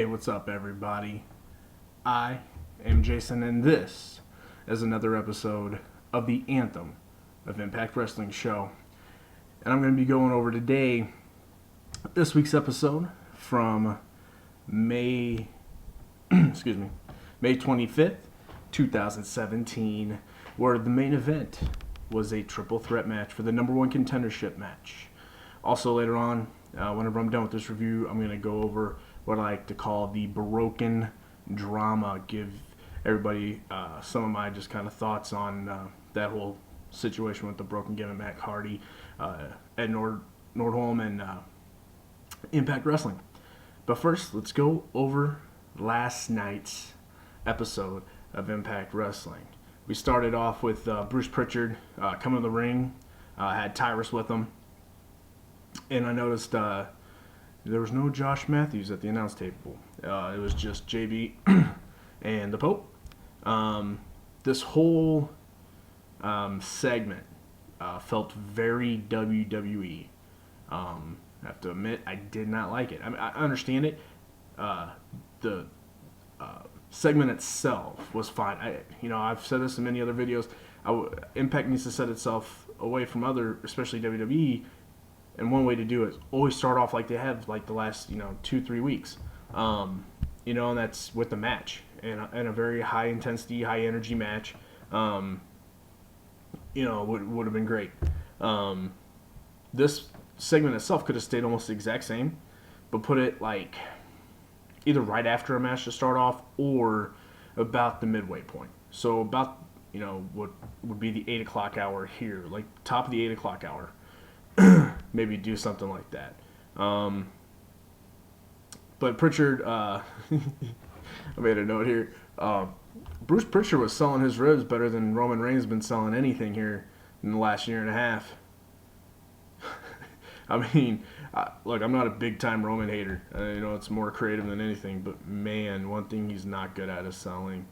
Hey, what's up, everybody? I am Jason, and this is another episode of the Anthem of Impact Wrestling Show. And I'm going to be going over today this week's episode from May, May 25th, 2017, where the main event was a triple threat match for the number one contendership match. Also, later on, whenever I'm done with this review, I'm going to go over what I like to call the broken drama, give everybody some of my just kind of thoughts on that whole situation with the broken gimmick, Matt Hardy, Ed Nordholm, and Impact Wrestling. But first, let's go over last night's episode of Impact Wrestling. We started off with Bruce Pritchard coming to the ring, had Tyrus with him, and I noticed there was no Josh Matthews at the announce table. It was just JB and the Pope. This whole segment felt very WWE. I have to admit, I did not like it. I mean, I understand it. The segment itself was fine. I've said this in many other videos. Impact needs to set itself away from other, especially WWE. And one way to do it is always start off like they have like the last 2-3 weeks, and that's with the match and a very high intensity, high energy match. Would have been great. This segment itself could have stayed almost the exact same, but put it like either right after a match to start off or about the midway point. So about what would be the 8 o'clock hour here, like top of the 8 o'clock hour. Maybe do something like that. But Pritchard, I made a note here. Bruce Pritchard was selling his ribs better than Roman Reigns has been selling anything here in the last year and a half. I mean, look, I'm not a big-time Roman hater. It's more creative than anything. But, man, one thing he's not good at is selling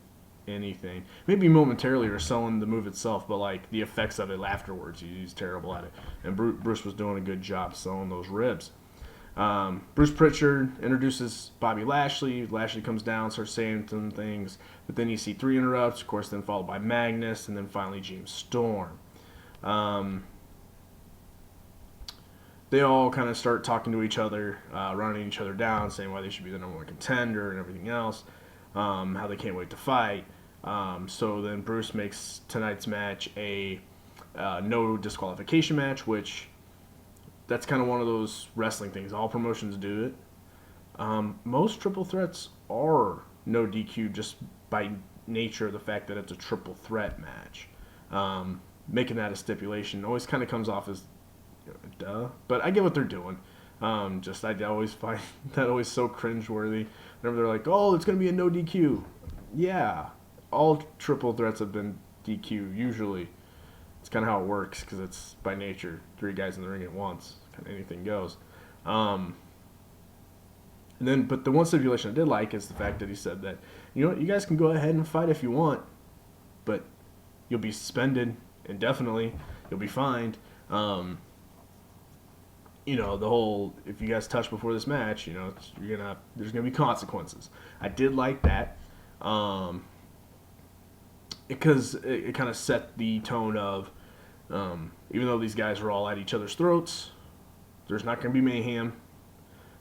anything. Maybe momentarily or selling the move itself, but like the effects of it afterwards, he's terrible at it. And Bruce was doing a good job selling those ribs. Bruce Pritchard introduces Bobby Lashley. Lashley comes down, starts saying some things, but then you see 3 interrupts, of course, then followed by Magnus, and then finally James Storm. They all kind of start talking to each other, running each other down, saying why they should be the number one contender and everything else, how they can't wait to fight. So then Bruce makes tonight's match a no disqualification match, which that's kind of one of those wrestling things. All promotions do it. Most triple threats are no DQ just by nature of the fact that it's a triple threat match. Making that a stipulation always kind of comes off as duh, but I get what they're doing. I always find that always so cringeworthy. Whenever they're like, oh, it's going to be a no DQ. Yeah, all triple threats have been DQ, usually. It's kind of how it works, because it's by nature 3 guys in the ring at once. Kind of anything goes. But the one stipulation I did like is the fact that he said that, you guys can go ahead and fight if you want, but you'll be suspended indefinitely. You'll be fined. The whole, if you guys touch before this match, there's gonna be consequences. I did like that, because it kind of set the tone of, even though these guys are all at each other's throats, there's not gonna be mayhem.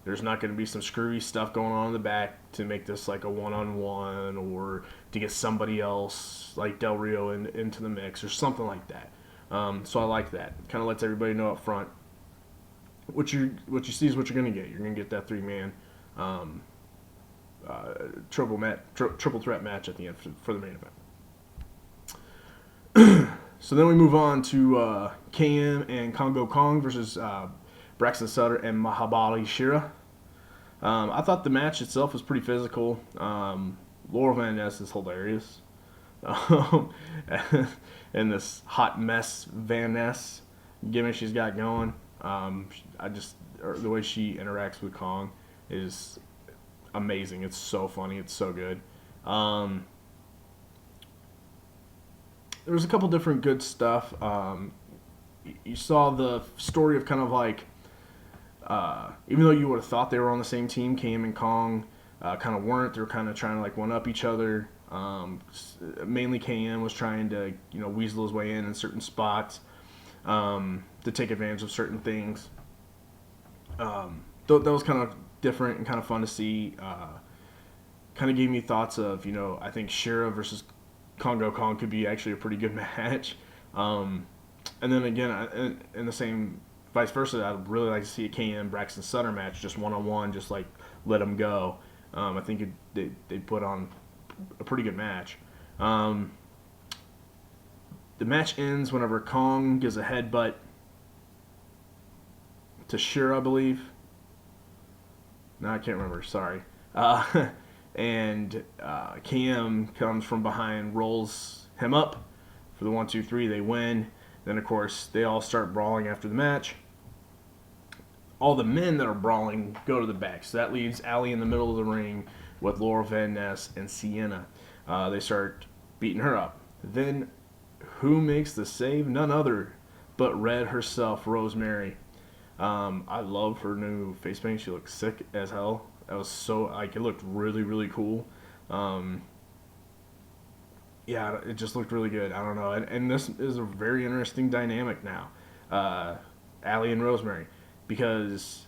There's not gonna be some screwy stuff going on in the back to make this like a one-on-one or to get somebody else like Del Rio into the mix or something like that. So I like that. Kind of lets everybody know up front. What you see is what you're going to get. You're going to get that 3-man triple threat match at the end for the main event. So then we move on to KM and Kongo Kong versus Braxton Sutter and Mahabali Shera. I thought the match itself was pretty physical. Laurel Van Ness is hilarious. And this hot mess Van Ness gimmick she's got going. The way she interacts with Kong is amazing. It's so funny. It's so good. There was a couple different good stuff. You saw the story of kind of like, even though you would have thought they were on the same team, Cam and Kong, kind of weren't. They were kind of trying to like one up each other. Mainly KM was trying to weasel his way in certain spots to take advantage of certain things. That was kind of different and kind of fun to see. Kind of gave me thoughts of I think Shira versus Congo Kong could be actually a pretty good match. And then again, in the same vice versa, I'd really like to see a KM Braxton Sutter match, just one on one, just like let them go. I think they put on a pretty good match. The match ends whenever Kong gives a headbutt to Shira, I believe. No, I can't remember. Sorry. And KM comes from behind, rolls him up for the 1-2-3. They win. Then, of course, they all start brawling after the match. All the men that are brawling go to the back. So that leaves Allie in the middle of the ring with Laurel Van Ness and Sienna. They start beating her up. Then, who makes the save? None other but Red herself, Rosemary. I love her new face paint. She looks sick as hell. That was so, it looked really, really cool. Yeah, it just looked really good. I don't know. And this is a very interesting dynamic now. Allie and Rosemary. Because,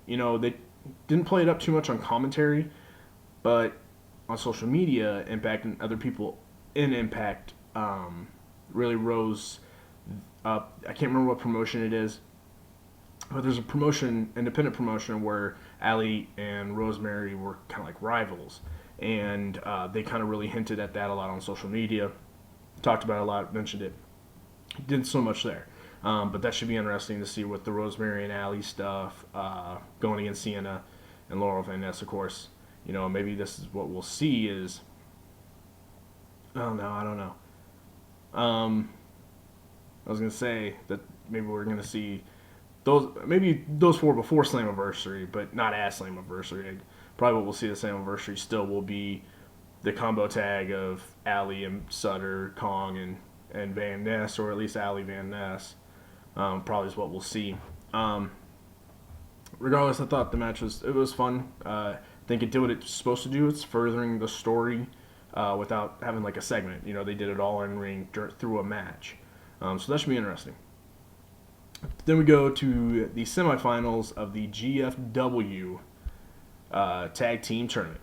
they didn't play it up too much on commentary, but on social media, Impact and other people in Impact really rose up. I can't remember what promotion it is, but there's a promotion, independent promotion, where Allie and Rosemary were kind of like rivals. And they kind of really hinted at that a lot on social media. Talked about it a lot, mentioned it. Didn't so much there. But that should be interesting to see with the Rosemary and Allie stuff going against Sienna and Laurel Van Ness, of course. Maybe this is what we'll see is... Oh, no, I don't know. I was going to say that maybe we're going to see those four before Slammiversary, but not at Slammiversary. Probably what we'll see at Slammiversary still will be the combo tag of Allie and Sutter, Kong, and Van Ness, or at least Allie Van Ness. Probably is what we'll see. Regardless, I thought the match was fun. I think it did what it's supposed to do. It's furthering the story without having like a segment. They did it all in ring through a match. So that should be interesting. Then we go to the semifinals of the GFW Tag Team Tournament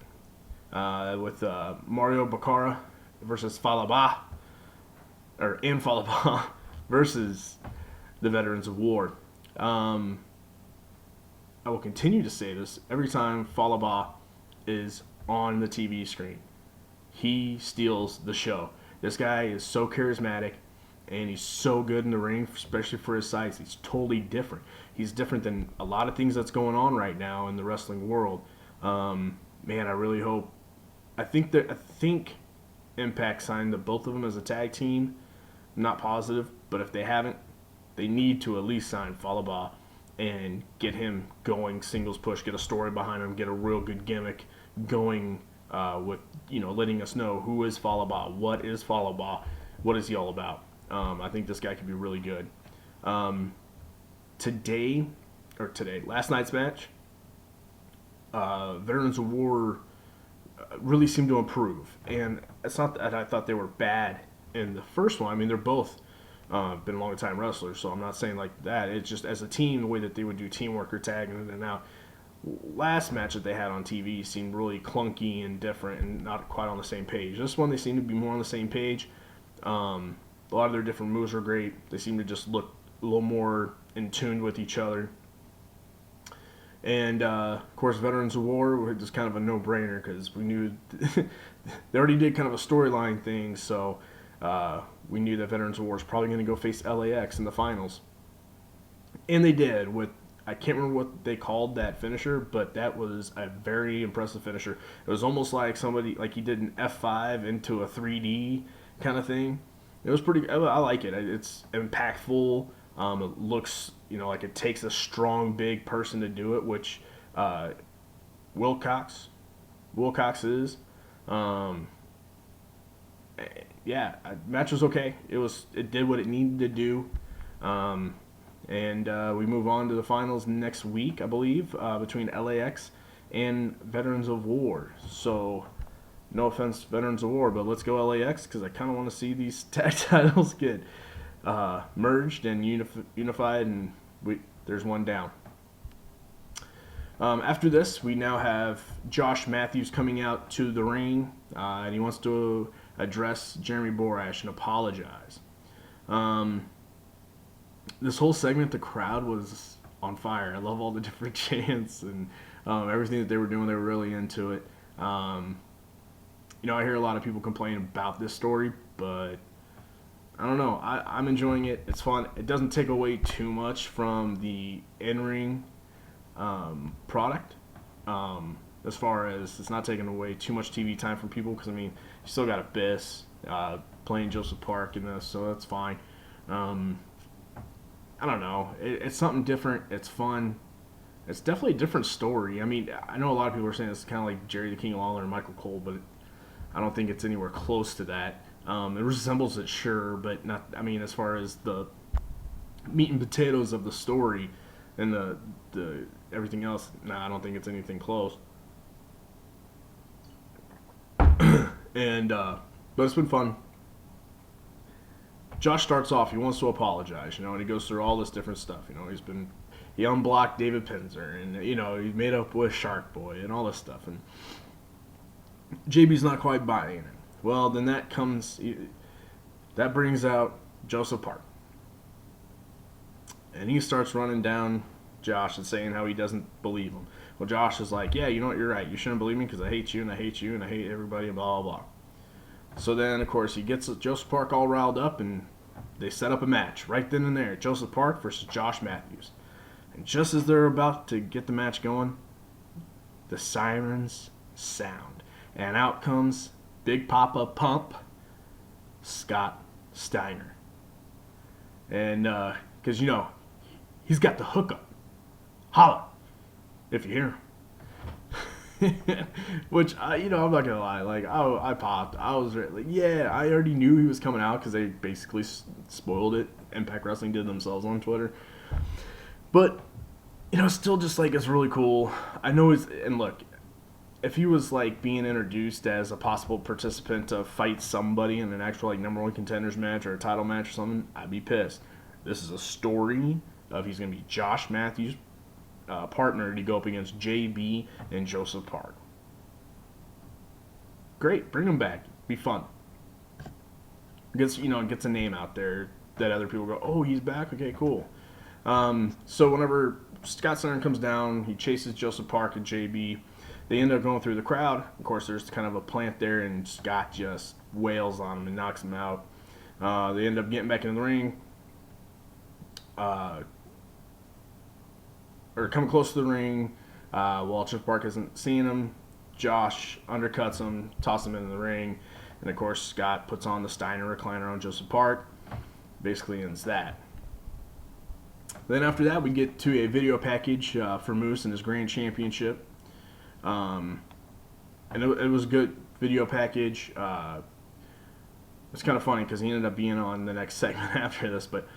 with Mario Baccara versus Falaba, and Falaba versus the Veterans of War. I will continue to say this every time Falaba is on the TV screen. He steals the show. This guy is so charismatic, and he's so good in the ring, especially for his size. He's totally different. He's different than a lot of things that's going on right now in the wrestling world. Man, I really hope. I think Impact signed the both of them as a tag team. I'm not positive, but if they haven't, they need to at least sign Falaba and get him going singles push, get a story behind him, get a real good gimmick going with letting us know who is Falaba, what is Falaba, what is he all about. I think this guy could be really good. Last night's match, Veterans of War really seemed to improve. And it's not that I thought they were bad in the first one. I mean, they're both been long-time wrestlers, so I'm not saying like that. It's just as a team, the way that they would do teamwork or tag in and out. Last match that they had on TV seemed really clunky and different and not quite on the same page. This one, they seem to be more on the same page. A lot of their different moves are great. They seem to just look a little more in tune with each other. And, of course, Veterans of War was kind of a no-brainer because we knew they already did kind of a storyline thing, so we knew that Veterans of War was probably going to go face LAX in the finals. And they did with, I can't remember what they called that finisher, but that was a very impressive finisher. It was almost like somebody, like he did an F5 into a 3D kind of thing. It was pretty, I like it. It's impactful. It looks, like it takes a strong, big person to do it, which Wilcox is. Yeah, match was okay. It did what it needed to do. And we move on to the finals next week, I believe, between LAX and Veterans of War. So, no offense, Veterans of War, but let's go LAX because I kind of want to see these tag titles get merged and unified, and there's one down. After this, we now have Josh Matthews coming out to the ring, and he wants to address Jeremy Borash and apologize. This whole segment, the crowd was on fire. I love all the different chants and everything that they were doing. They were really into it. I hear a lot of people complain about this story, but I don't know. I'm enjoying it. It's fun. It doesn't take away too much from the in-ring product. As far as it's not taking away too much TV time from people, because you still got Abyss playing Joseph Park in this, so that's fine. I don't know. It's something different. It's fun. It's definitely a different story. I know a lot of people are saying it's kind of like Jerry the King Lawler and Michael Cole, but I don't think it's anywhere close to that. It resembles it, sure, but not. As far as the meat and potatoes of the story and the everything else, I don't think it's anything close. But it's been fun. Josh starts off. He wants to apologize, and he goes through all this different stuff. He unblocked David Pinzer, and he made up with Shark Boy and all this stuff, and JB's not quite buying it. Well, then that brings out Joseph Park, and he starts running down Josh and saying how he doesn't believe him. Well, Josh is like, yeah, you know what, you're right. You shouldn't believe me because I hate you, and I hate you, and I hate everybody, and blah, blah, blah. So then, of course, he gets Joseph Park all riled up, and they set up a match right then and there. Joseph Park versus Josh Matthews. And just as they're about to get the match going, the sirens sound. And out comes Big Papa Pump, Scott Steiner. And, because, he's got the hookup. Holla, if you hear him. Which, I'm not going to lie. I popped. I was I already knew he was coming out because they basically spoiled it. Impact Wrestling did themselves on Twitter. But, still just, it's really cool. I know and look, if he was, being introduced as a possible participant to fight somebody in an actual, number one contenders match or a title match or something, I'd be pissed. This is a story of he's going to be Josh Matthews' partner to go up against JB and Joseph Park. Great, bring him back. Be fun. Gets a name out there that other people go, oh, he's back. Okay, cool. So whenever Scott Steiner comes down, he chases Joseph Park and JB. They end up going through the crowd. Of course, there's kind of a plant there, and Scott just wails on him and knocks him out. They end up getting back in the ring. Or coming close to the ring, while Joseph Park isn't seeing him, Josh undercuts him, tosses him into the ring, and of course Scott puts on the Steiner recliner on Joseph Park. Basically ends that. Then after that, we get to a video package for Moose and his Grand Championship, and it was a good video package. It's kind of funny because he ended up being on the next segment after this, but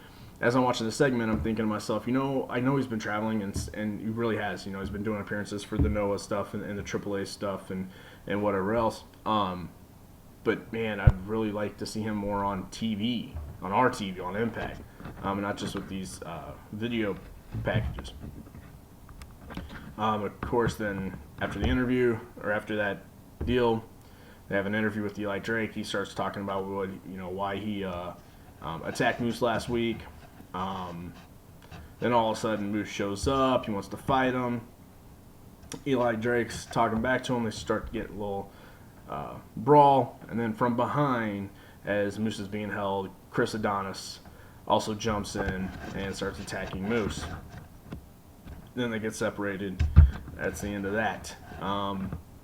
as I'm watching the segment, I'm thinking to myself, I know he's been traveling, and he really has. He's been doing appearances for the NOAH stuff and the AAA stuff and whatever else. But, man, I'd really like to see him more on TV, on our TV, on Impact, and not just with these video packages. Of course, then after the interview, or after that deal, they have an interview with Eli Drake. He starts talking about why he attacked Moose last week. Then all of a sudden Moose shows up. He wants to fight him. Eli Drake's talking back to him. They start to get a little brawl. And then from behind, as Moose is being held, Chris Adonis also jumps in and starts attacking Moose. Then they get separated. That's the end of that.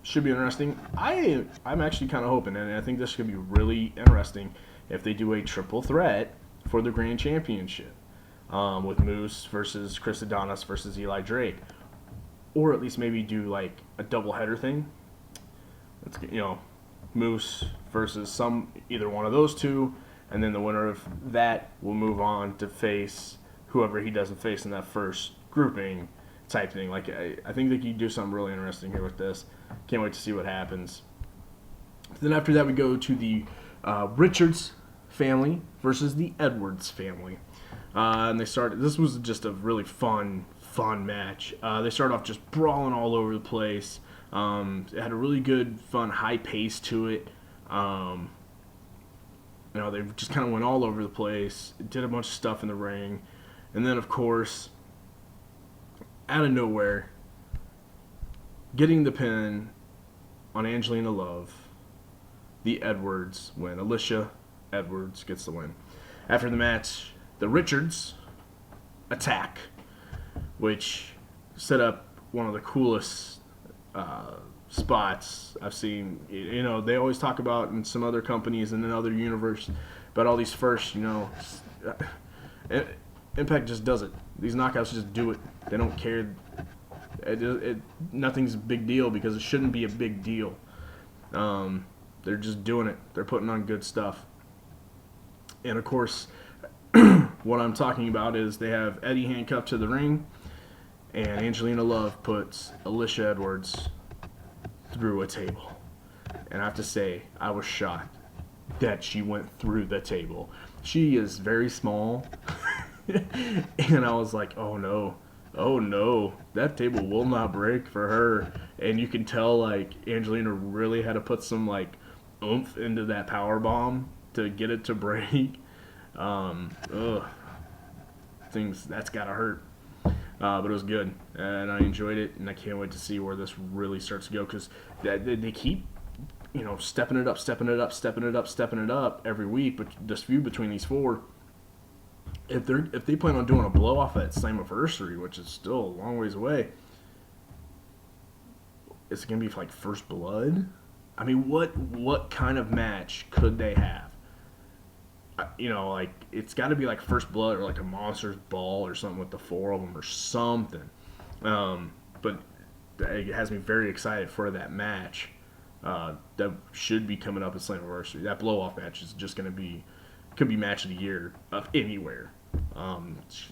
Should be interesting. I'm actually kind of hoping, and I think this could be really interesting if they do a triple threat for the Grand Championship with Moose versus Chris Adonis versus Eli Drake, or at least maybe do a doubleheader thing. Let's get Moose versus either one of those two, and then the winner of that will move on to face whoever he doesn't face in that first grouping type thing. Like I think they could do something really interesting here with this. Can't wait to see what happens. Then after that, we go to the Richards family versus the Edwards family. And they started. This was just a really fun match. They started off just brawling all over the place. It had a really good, fun, high pace to it. They just kind of went all over the place. Did a bunch of stuff in the ring, and then of course, out of nowhere, getting the pin on Angelina Love, the Edwards win. Alicia Edwards gets the win. After the match, the Richards attack, which set up one of the coolest spots I've seen. They always talk about in some other companies and in other universe about all these firsts. Impact just does it. These knockouts just do it. They don't care. Nothing's a big deal because it shouldn't be a big deal. They're just doing it. They're putting on good stuff. And of course, what I'm talking about is they have Eddie handcuffed to the ring, and Angelina Love puts Alicia Edwards through a table. And I have to say, I was shocked that she went through the table. She is very small. And I was like, oh no, that table will not break for her. And you can tell, like, Angelina really had to put some, like, oomph into that power bomb to get it to break. That's gotta hurt. But it was good, and I enjoyed it, and I can't wait to see where this really starts to go, because they keep, stepping it up every week. But this feud between these four, if they plan on doing a blow off at Slammiversary, which is still a long ways away, it's gonna be like First Blood. I mean, what kind of match could they have? Like, it's got to be like First Blood or like a Monsters Ball or something with the four of them or something. But it has me very excited for that match. That should be coming up at Slammiversary. That blow-off match is just going to could be match of the year of anywhere.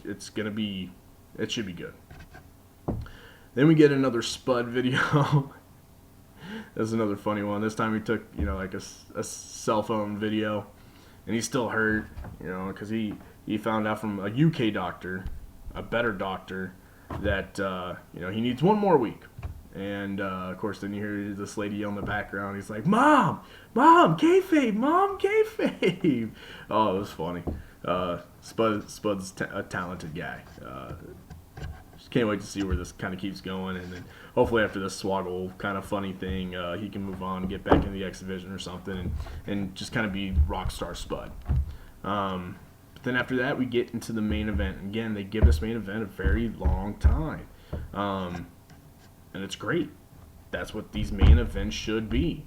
It should be good. Then we get another Spud video. That's another funny one. This time we took, like a cell phone video. And he's still hurt, because he found out from a UK doctor, a better doctor, that, he needs one more week. And, of course, then you hear this lady yell in the background. He's like, Mom, kayfabe, Mom, kayfabe. Oh, it was funny. Spud's a talented guy. Just can't wait to see where this kind of keeps going. And then hopefully after this Swoggle kind of funny thing, he can move on, get back in the X Division or something, and just kind of be Rockstar Spud. But then after that, we get into the main event. Again, they give this main event a very long time. And it's great. That's what these main events should be.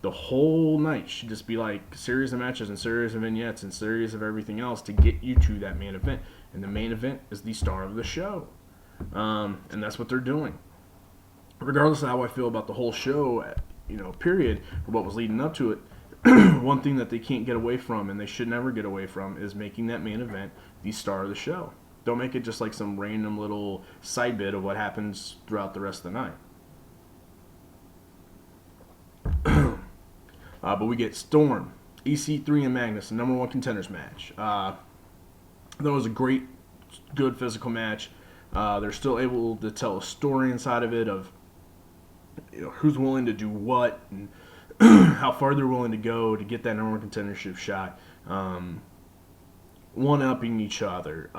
The whole night should just be like a series of matches and series of vignettes and series of everything else to get you to that main event. And the main event is the star of the show. And that's what they're doing. Regardless of how I feel about the whole show, period, or what was leading up to it, one thing that they can't get away from, and they should never get away from, is making that main event the star of the show. Don't make it just like some random little side bit of what happens throughout the rest of the night. But we get Storm, EC3, and Magnus, the number one contenders match. That was a great, good physical match. They're still able to tell a story inside of it of who's willing to do what and how far they're willing to go to get that number one contendership shot. One-upping each other.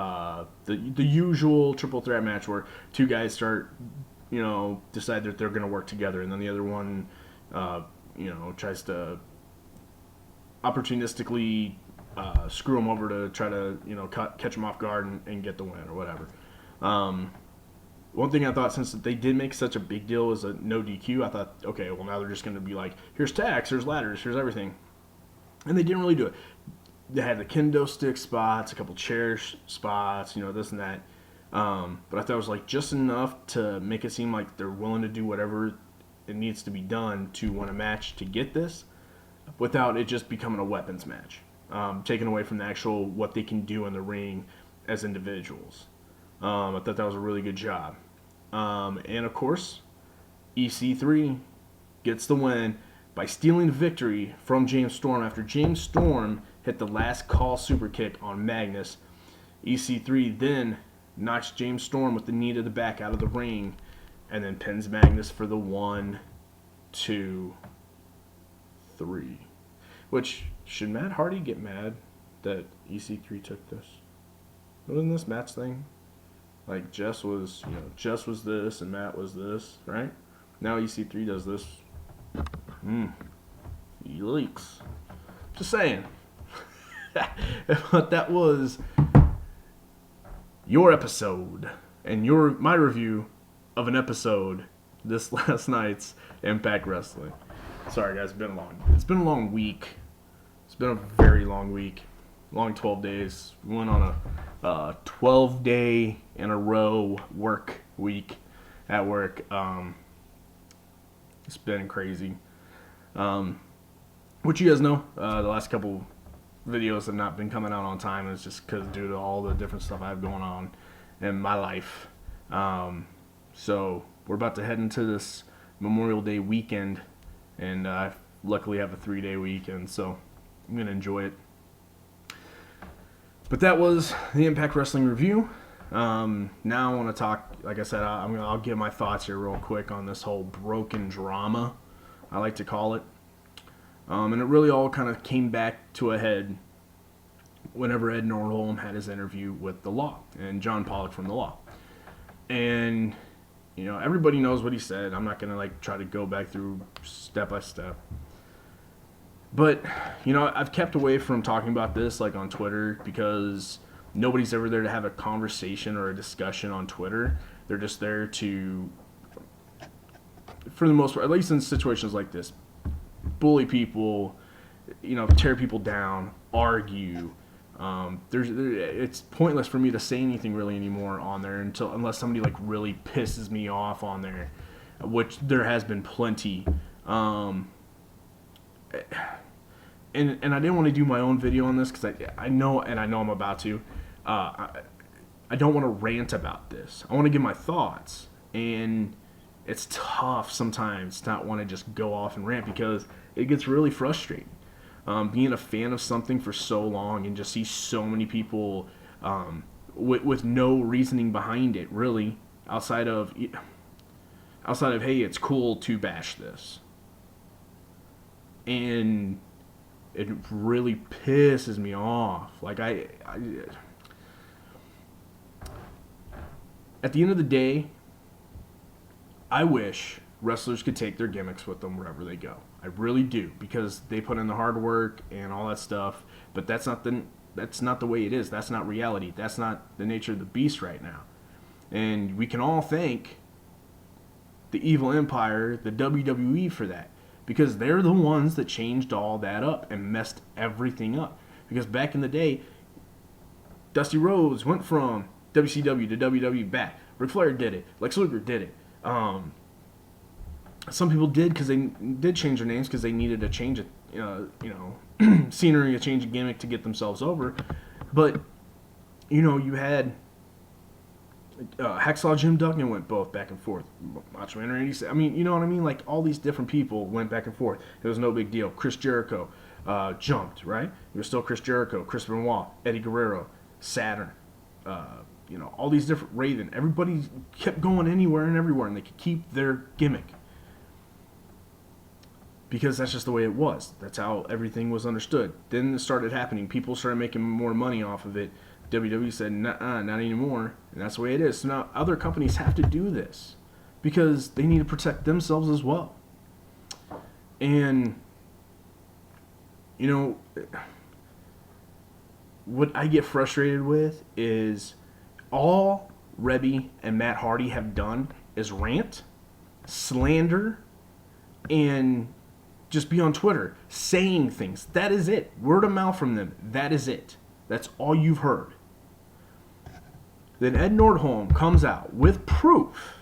The usual triple threat match where two guys start, decide that they're going to work together, and then the other one, tries to opportunistically screw them over to try to, catch them off guard and get the win or whatever. One thing I thought, since they did make such a big deal as a no DQ, I thought, okay, well, now they're just going to be like, here's tags, here's ladders, here's everything. And they didn't really do it. They had the kendo stick spots, a couple chair spots, this and that. But I thought it was like just enough to make it seem like they're willing to do whatever it needs to be done to win a match to get this, without it just becoming a weapons match. Taken away from the actual what they can do in the ring as individuals. I thought that was a really good job. And of course, EC3 gets the win by stealing the victory from James Storm after James Storm hit the last call super kick on Magnus. EC3 then knocks James Storm with the knee to the back out of the ring and then pins Magnus for the 1, 2, 3. Which, should Matt Hardy get mad that EC3 took this? Wasn't this Matt's thing? Like, Jess was this and Matt was this, right? Now EC3 does this. Yikes. Just saying. But that was your episode and my review of an episode this last night's Impact Wrestling. Sorry guys, it's been a long week. It's been a very long week. Long 12 days. We went on a 12-day in a row work week at work. It's been crazy. Which you guys know, the last couple videos have not been coming out on time. It's just because due to all the different stuff I have going on in my life. So we're about to head into this Memorial Day weekend, and I luckily have a 3-day weekend, so I'm gonna enjoy it. But that was the Impact Wrestling review. Now I want to talk. Like I said, I'll give my thoughts here real quick on this whole broken drama, I like to call it. And it really all kind of came back to a head whenever Ed Nordholm had his interview with The Law and John Pollock from The Law. And, you know, everybody knows what he said. I'm not going to, try to go back through step by step. But, you know, I've kept away from talking about this, on Twitter, because nobody's ever there to have a conversation or a discussion on Twitter. They're just there to, for the most part, at least in situations like this, bully people, tear people down, argue. It's pointless for me to say anything really anymore on there unless somebody really pisses me off on there, which there has been plenty. And I didn't want to do my own video on this because I know I'm about to. I don't want to rant about this. I want to give my thoughts, and it's tough sometimes to not want to just go off and rant because it gets really frustrating. Being a fan of something for so long and just see so many people with no reasoning behind it, really, outside of hey, it's cool to bash this, and it really pisses me off. At the end of the day, I wish wrestlers could take their gimmicks with them wherever they go. I really do, because they put in the hard work and all that stuff. But that's not the way it is. That's not reality. That's not the nature of the beast right now. And we can all thank the Evil Empire, the WWE, for that, because they're the ones that changed all that up and messed everything up. Because back in the day, Dusty Rhodes went from WCW to WWE back. Ric Flair did it. Lex Luger did it. Some people did because they did change their names because they needed a change of, scenery, a change of gimmick to get themselves over. But, you had Hacksaw Jim Duggan went both back and forth. Macho Man Randy, you know what I mean? All these different people went back and forth. It was no big deal. Chris Jericho jumped, right? It was still Chris Jericho, Chris Benoit, Eddie Guerrero, Saturn, all these different Raven. Everybody kept going anywhere and everywhere, and they could keep their gimmick. Because that's just the way it was. That's how everything was understood. Then it started happening. People started making more money off of it. WWE said, nah, not anymore. And that's the way it is. So now other companies have to do this because they need to protect themselves as well. And, what I get frustrated with is all Rebby and Matt Hardy have done is rant, slander, and just be on Twitter saying things. That is it. Word of mouth from them. That is it. That's all you've heard. Then Ed Nordholm comes out with proof.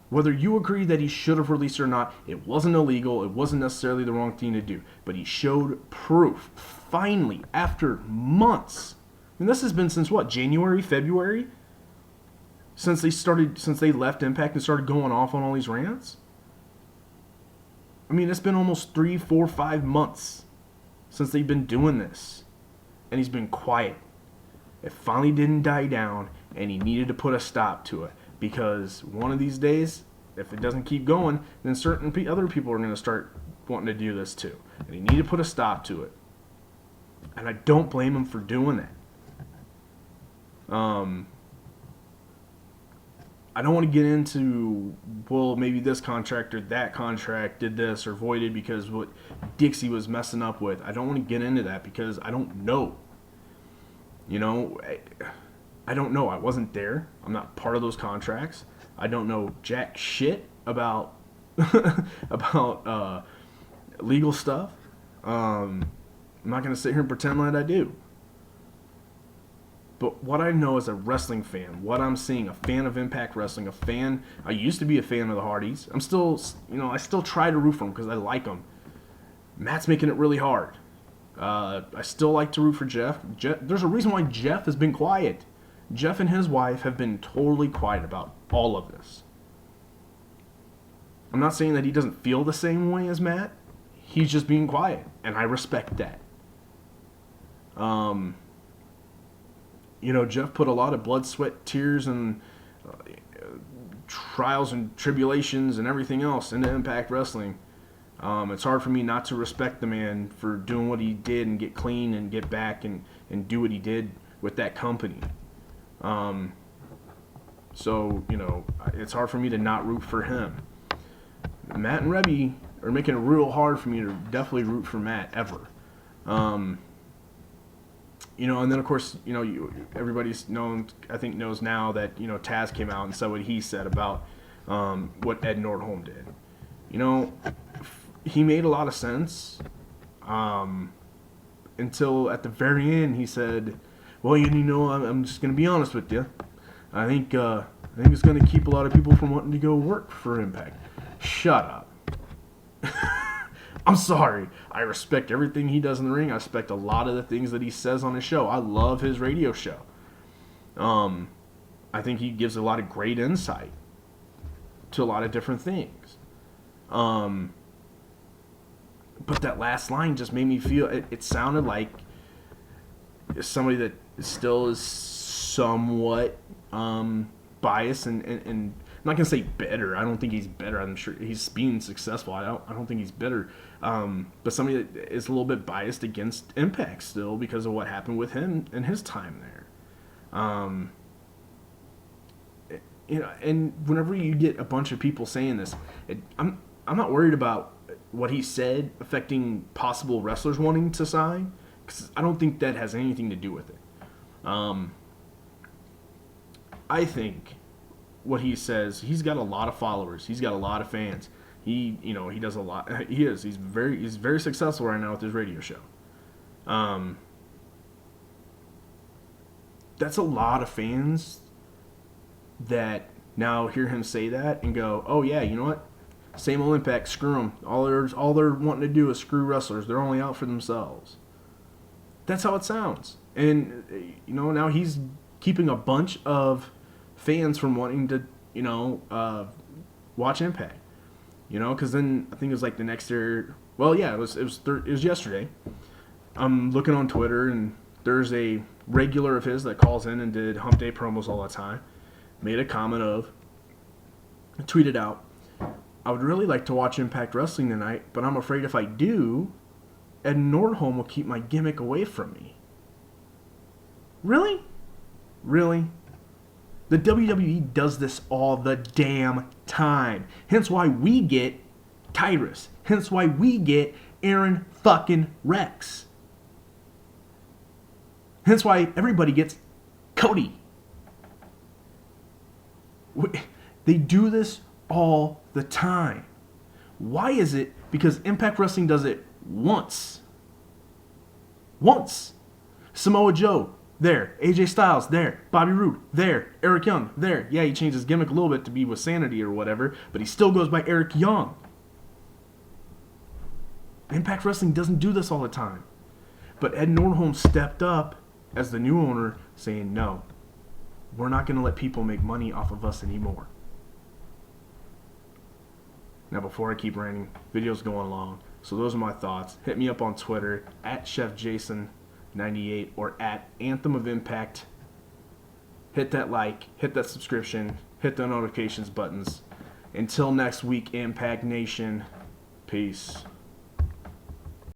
Whether you agree that he should have released it or not, it wasn't illegal. It wasn't necessarily the wrong thing to do. But he showed proof. Finally, after months. And this has been since what? January, February? since they left Impact and started going off on all these rants? I mean, it's been almost 3, 4, 5 months since they've been doing this, and he's been quiet. It finally didn't die down, and he needed to put a stop to it, because one of these days, if it doesn't keep going, then certain other people are going to start wanting to do this too, and he needed to put a stop to it. And I don't blame him for doing that. I don't want to get into, well, maybe this contract or that contract did this or voided because what Dixie was messing up with. I don't want to get into that because I don't know. You know, I don't know. I wasn't there. I'm not part of those contracts. I don't know jack shit about about legal stuff. I'm not going to sit here and pretend like I do. But what I know as a wrestling fan, what I'm seeing, a fan of Impact Wrestling, I used to be a fan of the Hardys. I'm still, I still try to root for them because I like them. Matt's making it really hard. I still like to root for Jeff. There's a reason why Jeff has been quiet. Jeff and his wife have been totally quiet about all of this. I'm not saying that he doesn't feel the same way as Matt. He's just being quiet, and I respect that. Jeff put a lot of blood, sweat, tears, and trials and tribulations and everything else into Impact Wrestling. It's hard for me not to respect the man for doing what he did and get clean and get back and do what he did with that company. It's hard for me to not root for him. Matt and Rebby are making it real hard for me to definitely root for Matt ever. And then of course, everybody's knows now that, Taz came out and said what he said about what Ed Nordholm did. He made a lot of sense until at the very end he said, well, I'm just going to be honest with you. I think it's going to keep a lot of people from wanting to go work for Impact. Shut up. I'm sorry. I respect everything he does in the ring. I respect a lot of the things that he says on his show. I love his radio show. I think he gives a lot of great insight to a lot of different things. But that last line just made me feel, it sounded like somebody that still is somewhat biased and I'm not gonna say bitter. I don't think he's bitter. I'm sure he's being successful. I don't think he's bitter. But somebody that is a little bit biased against Impact still because of what happened with him and his time there. And whenever you get a bunch of people saying this, I'm not worried about what he said affecting possible wrestlers wanting to sign, because I don't think that has anything to do with it. I think what he says, he's got a lot of followers. He's got a lot of fans. He does a lot. He's very successful right now with his radio show. That's a lot of fans that now hear him say that and go, oh yeah, you know what? Same old Impact, screw them. All they're wanting to do is screw wrestlers. They're only out for themselves. That's how it sounds. And now he's keeping a bunch of fans from wanting to, watch Impact. Because then I think it was like the next year. Well, yeah, it was yesterday. I'm looking on Twitter, and there's a regular of his that calls in and did Hump Day promos all the time. Made a comment tweeted out, I would really like to watch Impact Wrestling tonight, but I'm afraid if I do, Ed Nordholm will keep my gimmick away from me. Really? Really? The WWE does this all the damn time. Hence why we get Tyrus. Hence why we get Aaron fucking Rex. Hence why everybody gets Cody. They do this all the time. Why is it? Because Impact Wrestling does it once. Once. Samoa Joe, there. AJ Styles, there. Bobby Roode, there. Eric Young, there. Yeah, he changed his gimmick a little bit to be with Sanity or whatever, but he still goes by Eric Young. Impact Wrestling doesn't do this all the time. But Ed Nordholm stepped up as the new owner saying, no, we're not going to let people make money off of us anymore. Now, before I keep ranting, video's going long, so those are my thoughts. Hit me up on Twitter at ChefJason98 or at Anthem of Impact. Hit that like, hit that subscription, hit the notifications buttons. Until next week, Impact Nation, peace.